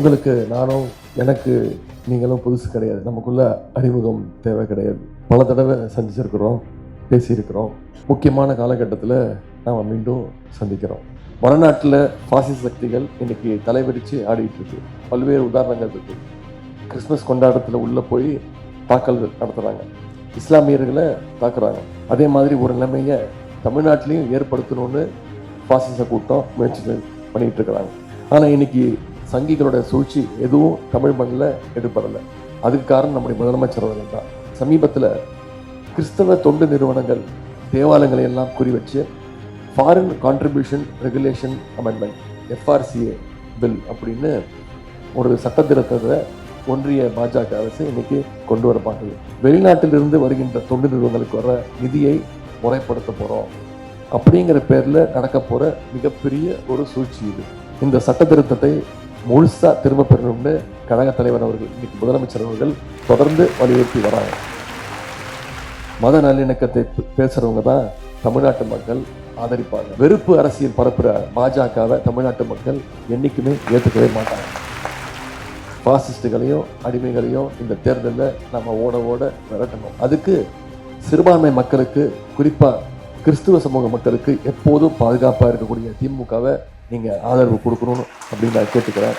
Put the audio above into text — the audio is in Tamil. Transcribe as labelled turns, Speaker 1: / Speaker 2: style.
Speaker 1: உங்களுக்கு நானும் எனக்கு நீங்களும் புதுசு கிடையாது. நமக்குள்ள அறிமுகம் தேவை கிடையாது. பல தடவை சந்திச்சிருக்கிறோம், பேசியிருக்கிறோம். முக்கியமான காலகட்டத்தில் நாம் மீண்டும் சந்திக்கிறோம். வடநாட்டில் பாசிச சக்திகள் இன்னைக்கு தலைவரித்து ஆடிட்டு இருக்கு. பல்வேறு உதாரணங்கள் இருக்கு. கிறிஸ்மஸ் கொண்டாட்டத்தில் உள்ளே போய் தாக்கல் நடத்துகிறாங்க, இஸ்லாமியர்களை தாக்குறாங்க. அதே மாதிரி ஒரு நிலைமையை தமிழ்நாட்டிலையும் ஏற்படுத்தணும்னு பாசிச கூட்டம் முயற்சி பண்ணிட்டு இருக்கிறாங்க. ஆனால் இன்னைக்கு சங்கிகளோட சூழ்ச்சி எதுவும் தமிழ் மண்ணில் எடுப்படலை. அதுக்கு காரணம் நம்முடைய முதலமைச்சர் அவர்கள் தான். சமீபத்தில் கிறிஸ்தவ தொண்டு நிறுவனங்கள் தேவாலயங்களை எல்லாம் குறி வச்சு foreign contribution regulation amendment FRCA bill அப்படின்னு ஒரு சட்ட திருத்தத்தை ஒன்றிய பாஜக அரசு இன்னைக்கு கொண்டு வர பார்க்குது. வெளிநாட்டிலிருந்து வருகின்ற தொண்டு நிறுவனங்களுக்கு வர நிதியை முறைப்படுத்த போகிறோம் அப்படிங்கிற பேரில் நடக்க போகிற மிகப்பெரிய ஒரு சூழ்ச்சி இது. இந்த சட்ட திருத்தத்தை முழுசாக திரும்ப பெறணும்னு கழக தலைவர் அவர்கள், இன்னைக்கு முதலமைச்சர் அவர்கள் தொடர்ந்து வலியுறுத்தி வராங்க. மத நல்லிணக்கத்தை பேசுகிறவங்க தான் தமிழ்நாட்டு மக்கள் ஆதரிப்பாங்க. வெறுப்பு அரசியல் பரப்புகிற பாஜகவை தமிழ்நாட்டு மக்கள் என்றைக்குமே ஏற்றுக்கவே மாட்டாங்க. பாசிஸ்டுகளையும் அடிமைகளையும் இந்த தேர்தலில் நம்ம ஓட ஓட விரட்டணும். அதுக்கு சிறுபான்மை மக்களுக்கு, குறிப்பாக கிறிஸ்துவ சமூக மக்களுக்கு எப்போதும் பாதுகாப்பாக இருக்கக்கூடிய திமுகவை நீங்கள் ஆதரவு கொடுக்கணும்னு அப்படின்னு நான் கேட்டுக்கிறேன்.